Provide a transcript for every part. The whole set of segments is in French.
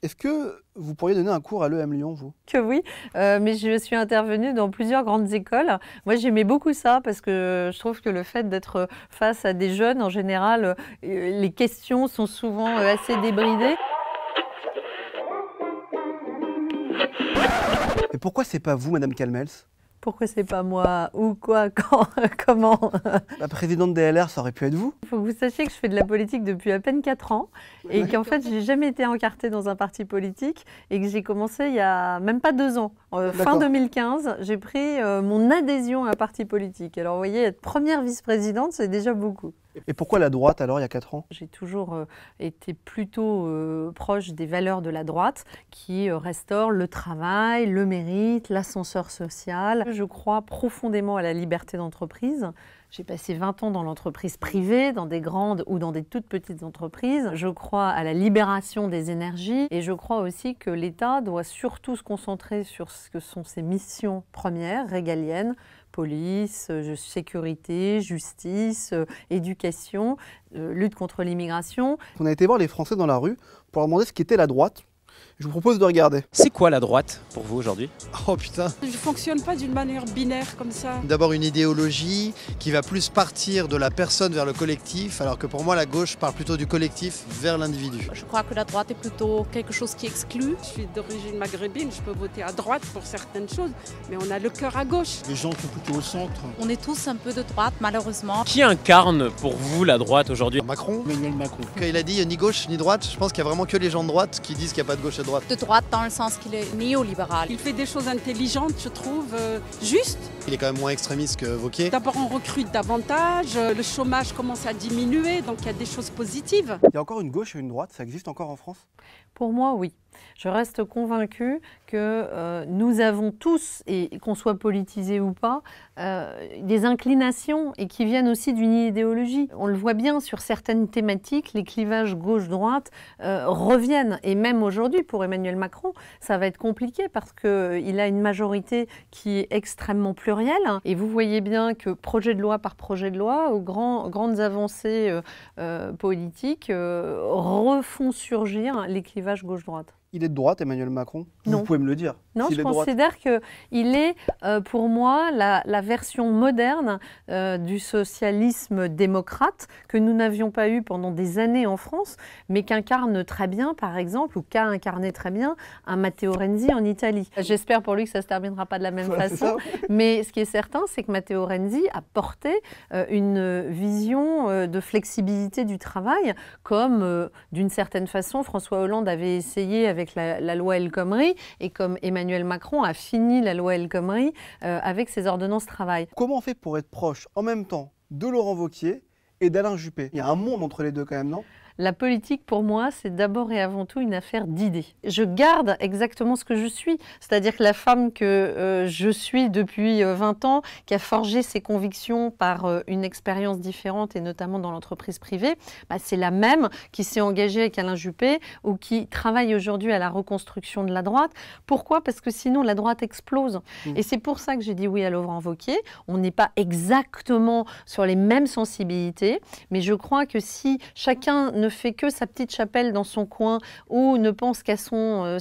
Est-ce que vous pourriez donner un cours à l'EM Lyon, vous? Que oui, mais je suis intervenue dans plusieurs grandes écoles. Moi, j'aimais beaucoup ça parce que je trouve que le fait d'être face à des jeunes, en général, les questions sont souvent assez débridées. Et pourquoi c'est pas vous, Madame Calmels? Pourquoi c'est pas moi? Ou quoi? Quand? Comment? La présidente des LR, ça aurait pu être vous? Il faut que vous sachiez que je fais de la politique depuis à peine 4 ans et qu'en fait, j'ai jamais été encartée dans un parti politique et que j'ai commencé il y a même pas 2 ans. Fin 2015, j'ai pris mon adhésion à un parti politique. Alors, vous voyez, être première vice-présidente, c'est déjà beaucoup. Et pourquoi la droite, alors, il y a 4 ans? J'ai toujours été plutôt proche des valeurs de la droite qui restaurent le travail, le mérite, l'ascenseur social. Je crois profondément à la liberté d'entreprise. J'ai passé 20 ans dans l'entreprise privée, dans des grandes ou dans des toutes petites entreprises. Je crois à la libération des énergies et je crois aussi que l'État doit surtout se concentrer sur ce que sont ses missions premières, régaliennes, police, sécurité, justice, éducation, lutte contre l'immigration. On a été voir les Français dans la rue pour leur demander ce qu'était la droite. Je vous propose de regarder. C'est quoi la droite pour vous aujourd'hui? Oh putain. Je ne fonctionne pas d'une manière binaire comme ça. D'abord une idéologie qui va plus partir de la personne vers le collectif, alors que pour moi la gauche part plutôt du collectif vers l'individu. Je crois que la droite est plutôt quelque chose qui exclut. Je suis d'origine maghrébine, je peux voter à droite pour certaines choses, mais on a le cœur à gauche. Les gens sont plutôt au centre. On est tous un peu de droite, malheureusement. Qui incarne pour vous la droite aujourd'hui? Macron. Emmanuel Macron. Quand il a dit ni gauche ni droite, je pense qu'il y a vraiment que les gens de droite qui disent qu'il n'y a pas de gauche et de droite. De droite dans le sens qu'il est néolibéral. Il fait des choses intelligentes, je trouve, justes. Il est quand même moins extrémiste que Wauquiez. D'abord, on recrute davantage, le chômage commence à diminuer, donc il y a des choses positives. Il y a encore une gauche et une droite, ça existe encore en France? Pour moi, oui. Je reste convaincue que nous avons tous, et qu'on soit politisé ou pas, des inclinations et qui viennent aussi d'une idéologie. On le voit bien sur certaines thématiques, les clivages gauche-droite reviennent. Et même aujourd'hui, pour Emmanuel Macron, ça va être compliqué parce qu'il a une majorité qui est extrêmement plurielle. Et vous voyez bien que projet de loi par projet de loi, aux grandes avancées politiques, refont surgir les clivages gauche-droite. Il est de droite, Emmanuel Macron? Non. Vous pouvez me le dire. Non, S'il je est de droite. considère qu'il est, pour moi, la version moderne du socialisme démocrate que nous n'avions pas eu pendant des années en France, mais qu'incarne très bien, par exemple, ou qu'a incarné très bien un Matteo Renzi en Italie. J'espère pour lui que ça ne se terminera pas de la même façon, mais ce qui est certain, c'est que Matteo Renzi a porté une vision de flexibilité du travail, comme d'une certaine façon François Hollande avait essayé avec la loi El Khomri, et comme Emmanuel Macron a fini la loi El Khomri avec ses ordonnances travail. Comment on fait pour être proche en même temps de Laurent Wauquiez et d'Alain Juppé? Il y a un monde entre les deux quand même, non? La politique, pour moi, c'est d'abord et avant tout une affaire d'idées. Je garde exactement ce que je suis, c'est-à-dire que la femme que je suis depuis 20 ans, qui a forgé ses convictions par une expérience différente, et notamment dans l'entreprise privée, c'est la même qui s'est engagée avec Alain Juppé ou qui travaille aujourd'hui à la reconstruction de la droite. Pourquoi? Parce que sinon, la droite explose. Et c'est pour ça que j'ai dit oui à Laurent Wauquiez. On n'est pas exactement sur les mêmes sensibilités, mais je crois que si chacun ne fait que sa petite chapelle dans son coin ou ne pense qu'à son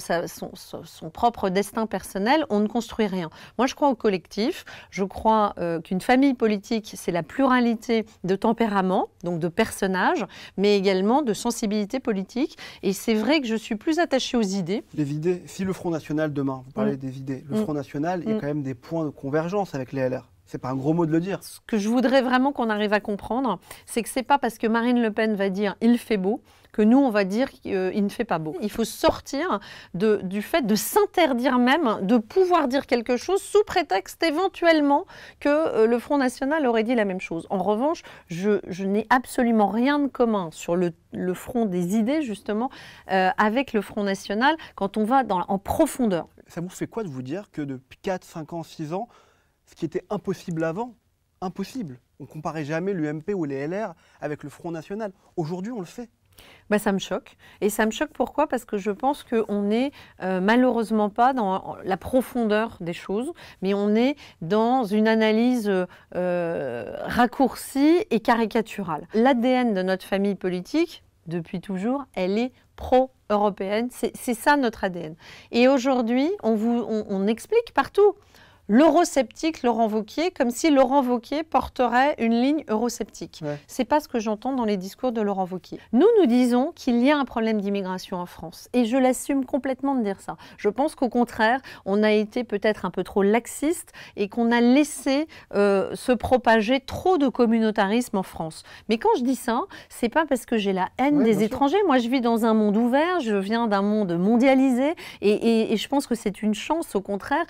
propre destin personnel, on ne construit rien. Moi, je crois au collectif. Je crois qu'une famille politique, c'est la pluralité de tempéraments, donc de personnages, mais également de sensibilité politique. Et c'est vrai que je suis plus attachée aux idées. Les idées, si le Front National demain, vous parlez des idées, le Front National, il y a quand même des points de convergence avec les LR. C'est pas un gros mot de le dire. Ce que je voudrais vraiment qu'on arrive à comprendre, c'est que c'est pas parce que Marine Le Pen va dire « il fait beau » que nous, on va dire qu'il ne fait pas beau. Il faut sortir du fait de s'interdire même de pouvoir dire quelque chose sous prétexte éventuellement que le Front National aurait dit la même chose. En revanche, je n'ai absolument rien de commun sur le front des idées, justement, avec le Front National quand on va en profondeur. Ça vous fait quoi de vous dire que depuis 4, 5 ans, 6 ans, ce qui était impossible avant, impossible. On ne comparait jamais l'UMP ou les LR avec le Front National. Aujourd'hui, on le fait. Ça me choque. Et ça me choque pourquoi? Parce que je pense qu'on n'est malheureusement pas dans la profondeur des choses, mais on est dans une analyse raccourcie et caricaturale. L'ADN de notre famille politique, depuis toujours, elle est pro-européenne. C'est ça notre ADN. Et aujourd'hui, on explique partout. L'eurosceptique Laurent Wauquiez, comme si Laurent Wauquiez porterait une ligne eurosceptique. Ouais. C'est pas ce que j'entends dans les discours de Laurent Wauquiez. Nous disons qu'il y a un problème d'immigration en France. Et je l'assume complètement de dire ça. Je pense qu'au contraire, on a été peut-être un peu trop laxiste et qu'on a laissé se propager trop de communautarisme en France. Mais quand je dis ça, c'est pas parce que j'ai la haine des étrangers. Moi, je vis dans un monde ouvert, je viens d'un monde mondialisé et je pense que c'est une chance, au contraire,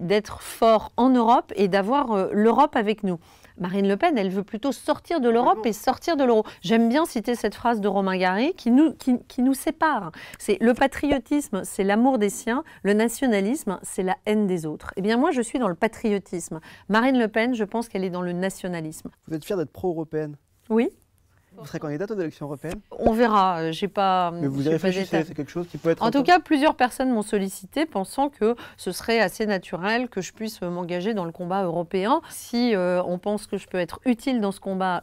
d'être fort en Europe et d'avoir l'Europe avec nous. Marine Le Pen, elle veut plutôt sortir de l'Europe et sortir de l'euro. J'aime bien citer cette phrase de Romain Gary qui nous sépare. C'est le patriotisme, c'est l'amour des siens. Le nationalisme, c'est la haine des autres. Eh bien, moi, je suis dans le patriotisme. Marine Le Pen, je pense qu'elle est dans le nationalisme. Vous êtes fière d'être pro-européenne? Oui. Vous serez candidate aux élections européennes? On verra. J'ai pas. Mais vous y réfléchissez, c'est quelque chose qui peut être... En tout cas, plusieurs personnes m'ont sollicité pensant que ce serait assez naturel que je puisse m'engager dans le combat européen. Si on pense que je peux être utile dans ce combat,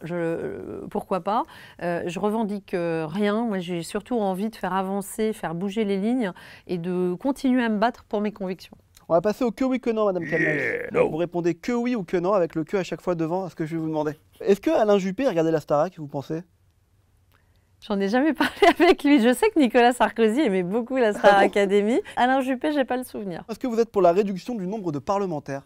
pourquoi pas. Je revendique rien. Moi, j'ai surtout envie de faire avancer, faire bouger les lignes et de continuer à me battre pour mes convictions. On va passer au que oui, que non, Madame Calmels. Vous répondez que oui ou que non avec le que à chaque fois devant à ce que je vais vous demander. Est-ce que Alain Juppé a regardé la Starac, vous pensez? J'en ai jamais parlé avec lui. Je sais que Nicolas Sarkozy aimait beaucoup la Star Academy. Alain Juppé, j'ai pas le souvenir. Est-ce que vous êtes pour la réduction du nombre de parlementaires?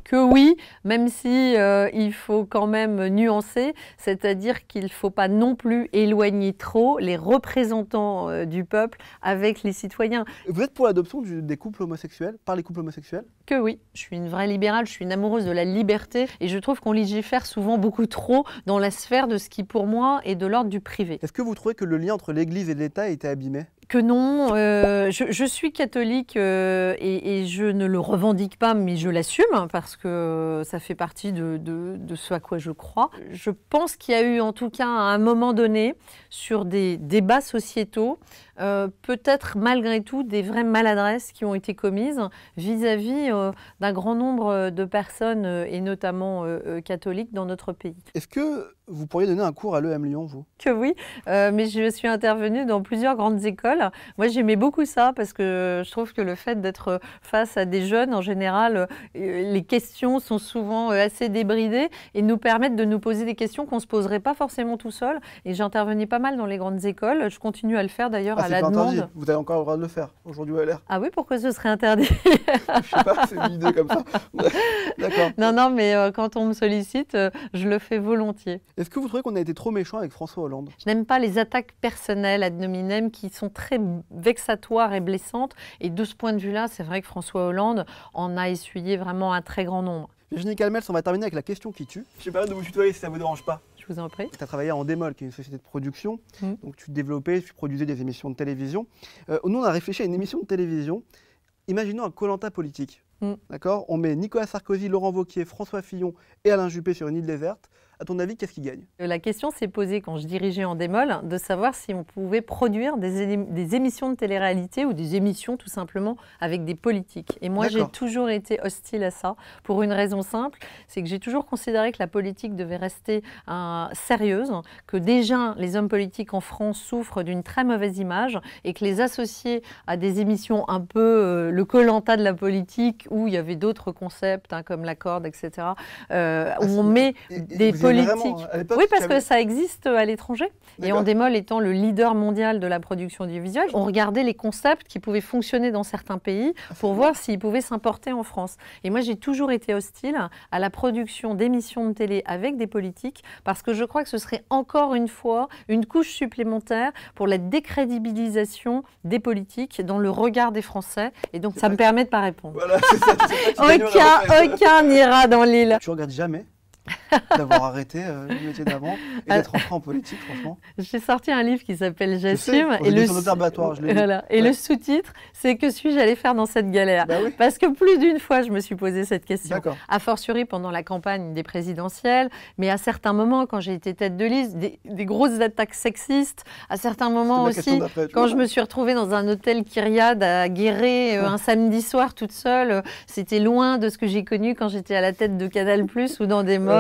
Que oui, même si il faut quand même nuancer, c'est-à-dire qu'il ne faut pas non plus éloigner trop les représentants du peuple avec les citoyens. Vous êtes pour l'adoption des couples homosexuels, par les couples homosexuels? Que oui, je suis une vraie libérale, je suis une amoureuse de la liberté et je trouve qu'on légifère souvent beaucoup trop dans la sphère de ce qui pour moi est de l'ordre du privé. Est-ce que vous trouvez que le lien entre l'Église et l'État a été abîmé? Que non, je suis catholique et je ne le revendique pas, mais je l'assume parce que ça fait partie de ce à quoi je crois. Je pense qu'il y a eu en tout cas à un moment donné, sur des débats sociétaux, peut-être malgré tout des vraies maladresses qui ont été commises vis-à-vis d'un grand nombre de personnes et notamment catholiques dans notre pays. Est-ce que vous pourriez donner un cours à l'EM Lyon, vous? Que oui, mais je suis intervenue dans plusieurs grandes écoles. Moi, j'aimais beaucoup ça parce que je trouve que le fait d'être face à des jeunes, en général, les questions sont souvent assez débridées et nous permettent de nous poser des questions qu'on ne se poserait pas forcément tout seul. Et j'intervenais pas mal dans les grandes écoles. Je continue à le faire d'ailleurs à la demande. Interdit. Vous avez encore le droit de le faire aujourd'hui au LR? Ah oui, pourquoi ce serait interdit? Je sais pas, c'est une idée comme ça. D'accord. Non, mais quand on me sollicite, je le fais volontiers. Est-ce que vous trouvez qu'on a été trop méchant avec François Hollande? Je n'aime pas les attaques personnelles ad nominem qui sont très vexatoires et blessantes. Et de ce point de vue-là, c'est vrai que François Hollande en a essuyé vraiment un très grand nombre. Virginie Calmels, on va terminer avec la question qui tue. Je sais pas de vous tutoyer si ça vous dérange pas. Je vous en prie. Tu as travaillé à Endemol, qui est une société de production. Donc tu développais, tu produisais des émissions de télévision. Nous, on a réfléchi à une émission de télévision. Imaginons un Koh-Lanta politique. D'accord? On met Nicolas Sarkozy, Laurent Wauquiez, François Fillon et Alain Juppé sur une île déserte. À ton avis, qu'est-ce qui gagne? La question s'est posée quand je dirigeais Endemol de savoir si on pouvait produire des émissions de télé-réalité ou des émissions tout simplement avec des politiques. Et moi, j'ai toujours été hostile à ça pour une raison simple, c'est que j'ai toujours considéré que la politique devait rester sérieuse, que déjà les hommes politiques en France souffrent d'une très mauvaise image et que les associer à des émissions un peu le Koh-Lanta de la politique où il y avait d'autres concepts comme la corde, etc., où on met des politiques. Oui, parce que ça existe à l'étranger. Et Endemol étant le leader mondial de la production audiovisuelle, on regardait les concepts qui pouvaient fonctionner dans certains pays pour voir s'ils pouvaient s'importer en France. Et moi, j'ai toujours été hostile à la production d'émissions de télé avec des politiques parce que je crois que ce serait encore une fois une couche supplémentaire pour la décrédibilisation des politiques dans le regard des Français. Et donc, ça me permet de ne pas répondre. Voilà, c'est ça, aucun n'ira dans l'île. Tu regrettes jamais d'avoir arrêté le métier d'avant et d'être entré en politique, franchement? J'ai sorti un livre qui s'appelle J'assume. Et le sous-titre, c'est que suis-je allé faire dans cette galère? Parce que plus d'une fois, je me suis posé cette question. A fortiori pendant la campagne des présidentielles, mais à certains moments, quand j'ai été tête de liste, des grosses attaques sexistes. À certains moments aussi, quand je me suis retrouvée dans un hôtel Kyriade à Guéret un samedi soir toute seule, c'était loin de ce que j'ai connu quand j'étais à la tête de Canal+ ou dans des malls.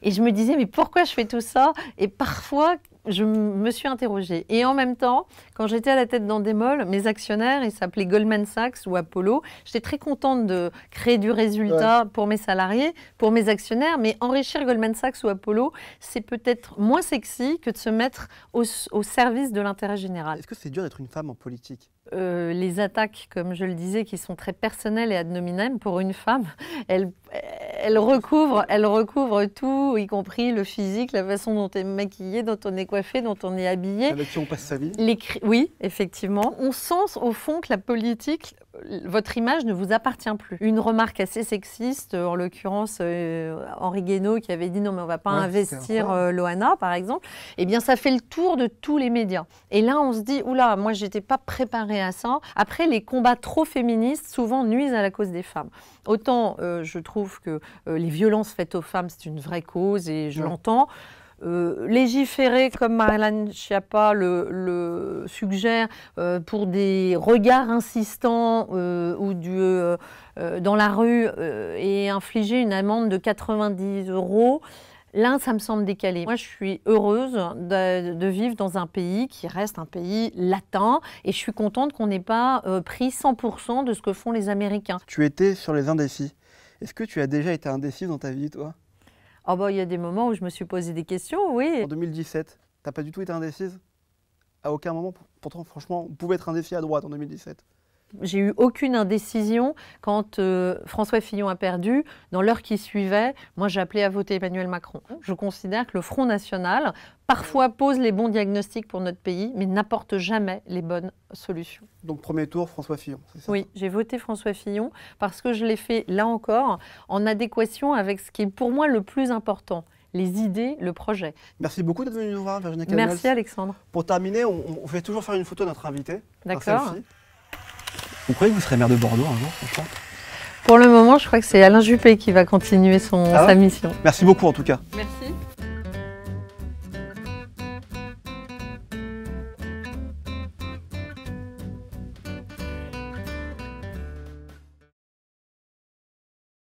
Et je me disais, mais pourquoi je fais tout ça? Et parfois, Je me suis interrogée. Et en même temps, quand j'étais à la tête d'Endemol, mes actionnaires, ils s'appelaient Goldman Sachs ou Apollo. J'étais très contente de créer du résultat pour mes salariés, pour mes actionnaires, mais enrichir Goldman Sachs ou Apollo, c'est peut-être moins sexy que de se mettre au service de l'intérêt général. Est-ce que c'est dur d'être une femme en politique ? Les attaques, comme je le disais, qui sont très personnelles et ad nominem pour une femme, elles recouvrent tout, y compris le physique, la façon dont on est maquillé, dont on est coiffé, dont on est habillé. Avec qui on passe sa vie. Oui, effectivement. On sent au fond que la politique, votre image ne vous appartient plus. Une remarque assez sexiste, en l'occurrence Henri Guénaud qui avait dit non mais on ne va pas investir Loana par exemple, eh bien ça fait le tour de tous les médias. Et là on se dit oula, moi j'étais pas préparée à ça. Après les combats trop féministes souvent nuisent à la cause des femmes. Autant je trouve que les violences faites aux femmes c'est une vraie cause et je l'entends. Légiférer comme Marianne Schiappa le suggère pour des regards insistants ou dans la rue et infliger une amende de 90 €, là, ça me semble décalé. Moi, je suis heureuse de vivre dans un pays qui reste un pays latin et je suis contente qu'on n'ait pas pris 100% de ce que font les Américains. Tu étais sur les indécis. Est-ce que tu as déjà été indécise dans ta vie, toi ? Oh bah, il y a des moments où je me suis posé des questions, oui. En 2017, t'as pas du tout été indécise ? À aucun moment. Pourtant, franchement, on pouvait être indécis à droite en 2017. J'ai eu aucune indécision quand François Fillon a perdu. Dans l'heure qui suivait, moi j'ai appelé à voter Emmanuel Macron. Je considère que le Front National parfois pose les bons diagnostics pour notre pays, mais n'apporte jamais les bonnes solutions. Donc premier tour, François Fillon, c'est ça ? Oui, j'ai voté François Fillon parce que je l'ai fait, là encore, en adéquation avec ce qui est pour moi le plus important. Les idées, le projet. Merci beaucoup d'être venue nous voir, Virginia Canals. Merci Alexandre. Pour terminer, on fait toujours faire une photo de notre invité. D'accord. Vous croyez que vous serez maire de Bordeaux un jour, franchement ? Pour le moment, je crois que c'est Alain Juppé qui va continuer sa mission. Merci beaucoup en tout cas. Merci.